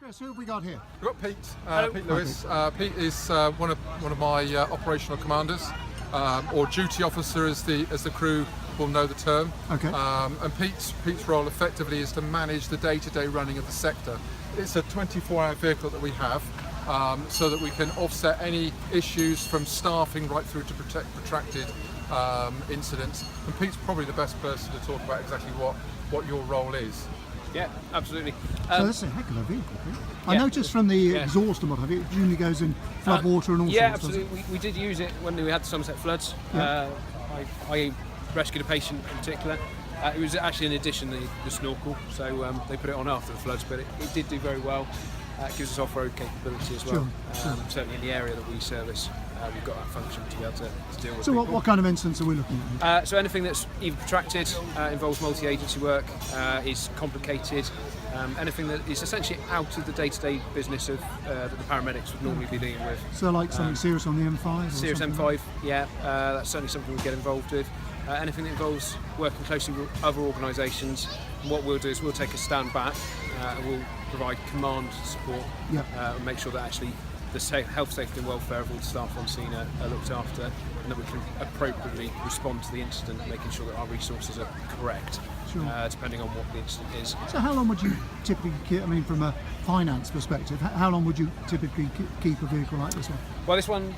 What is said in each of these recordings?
Chris, who have we got here? We've got Pete, Pete Lewis. Pete is one of my operational commanders, or duty officer, as the crew will know the term. Okay. And Pete's role effectively is to manage the day-to-day running of the sector. It's a 24-hour vehicle that we have, so that we can offset any issues from staffing right through to protracted incidents. And Pete's probably the best person to talk about exactly what your role is. Yeah, absolutely. So this is a heck of a vehicle. I noticed from the exhaust and what have you, it usually goes in flood water and all yeah, sorts. Yeah, absolutely. We did use it when we had the Somerset floods. Yeah. I rescued a patient in particular. It was actually in addition the snorkel, so they put it on after the floods, but it did do very well. It gives us off-road capability as well. Sure. Certainly in the area that we service, we've got that function to be able to deal with. So what kind of incidents are we looking at? So anything that's either protracted, involves multi-agency work, is complicated, anything that is essentially out of the day-to-day business of that the paramedics would normally be dealing with. So like something serious on the M5? Serious M5, yeah, that's certainly something we get involved with. Anything that involves working closely with other organisations, what we'll do is we'll take a stand back and we'll provide command support and make sure that actually the health, safety and welfare of all the staff on scene are looked after, and that we can appropriately respond to the incident, making sure that our resources are correct, depending on what the incident is. So how long would you typically keep, I mean from a finance perspective, how long would you typically keep a vehicle like this one? Well, this one,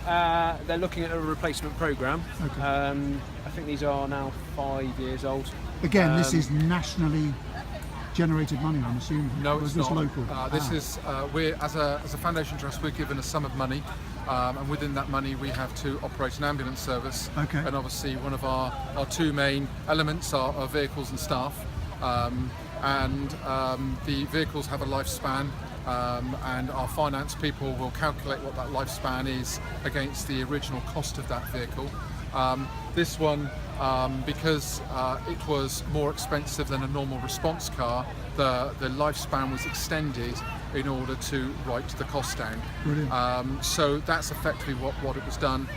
they're looking at a replacement programme. Okay. I think these are now 5 years old. Again, this is nationally generated money, I'm assuming. No, it's not. Local? This is we're as a foundation trust, we're given a sum of money, and within that money we have to operate an ambulance service. Okay. And obviously one of our two main elements are vehicles and staff, and the vehicles have a lifespan, and our finance people will calculate what that lifespan is against the original cost of that vehicle. This one, because it was more expensive than a normal response car, the lifespan was extended in order to write the cost down. Brilliant. So that's effectively what it was done.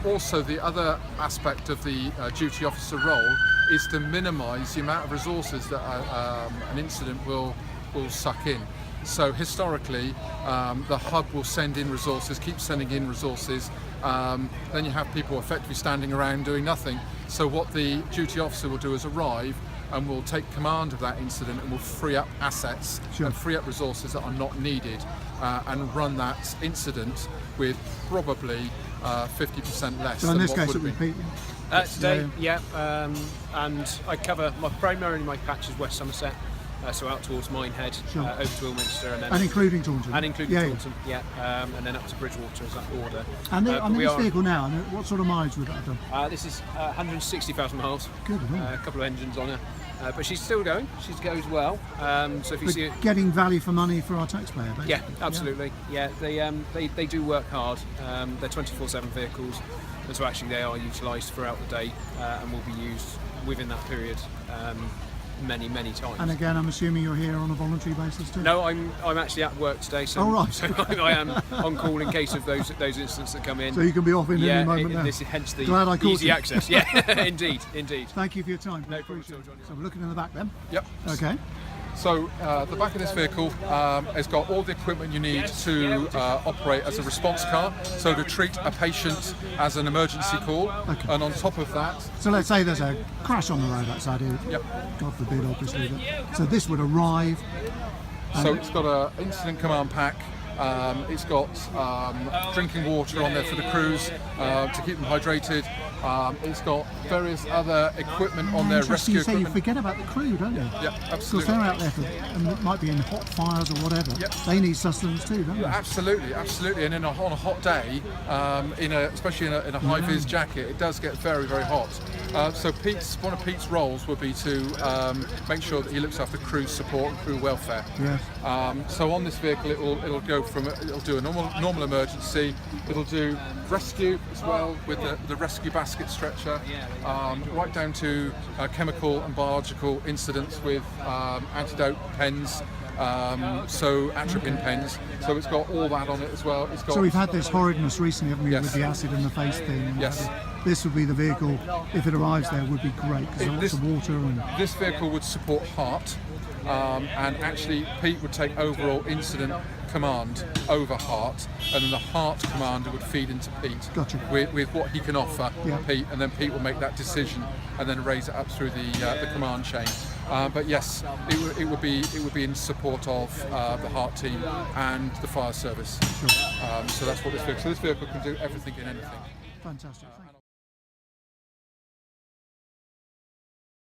Also the other aspect of the duty officer role is to minimise the amount of resources that an incident will suck in. So historically, the hub will send in resources, keep sending in resources, then you have people effectively standing around doing nothing. So what the duty officer will do is arrive and will take command of that incident and will free up assets and free up resources that are not needed, and run that incident with probably 50% less. So in this case it would be today, and I cover primarily my patch is West Somerset. So out towards Minehead, over to Ilminster, and including Taunton. And including Taunton, and then up to Bridgewater as that order. And this vehicle now, what sort of mileage would that have done? This is 160,000 miles. Good. A couple of engines on her, but she's still going. She goes well. So if you see it, getting value for money for our taxpayer, basically. Yeah, absolutely. Yeah, they do work hard. They're 24/7 vehicles, and so actually they are utilised throughout the day and will be used within that period. Many times. And again, I'm assuming you're here on a voluntary basis too? No, I'm actually at work today, so, so I am on call in case of those incidents that come in. So you can be off in any moment now. This is hence the Glad I called easy you. access. Yeah, indeed. Thank you for your time. No problem at all, John. So we're looking in the back then? Yep. Okay. So the back of this vehicle has got all the equipment you need to operate as a response car, so to treat a patient as an emergency call. Okay. And on top of that... So let's say there's a crash on the road outside here. Yep. God forbid, obviously. But, so this would arrive... So it's got an incident command pack. It's got drinking water on there for the crews to keep them hydrated. It's got various other equipment on there, rescue equipment. You forget about the crew, don't you? Yeah, absolutely. Because they're out there and it might be in hot fires or whatever. Yep. They need sustenance too, don't they? Absolutely. And on a hot day, especially in a high-vis jacket, it does get very hot. So one of Pete's roles would be to make sure that he looks after crew support and crew welfare. Yes. So on this vehicle, it'll do a normal emergency. It'll do rescue as well with the rescue basket stretcher, right down to chemical and biological incidents with antidote pens, so atropine pens. So it's got all that on it as well. So we've had this horridness recently, haven't we, with the acid in the face thing? Yes. this would be the vehicle, if it arrives there, would be great because there's lots of water and... This vehicle would support Heart, and actually Pete would take overall incident command over Heart, and then the Heart commander would feed into Pete Gotcha. with what he can offer Yeah. Pete, and then Pete will make that decision and then raise it up through the command chain. But yes, it would be in support of the Heart team and the fire service. Sure. So that's what this vehicle. So this vehicle can do everything in anything. Fantastic. Thank you.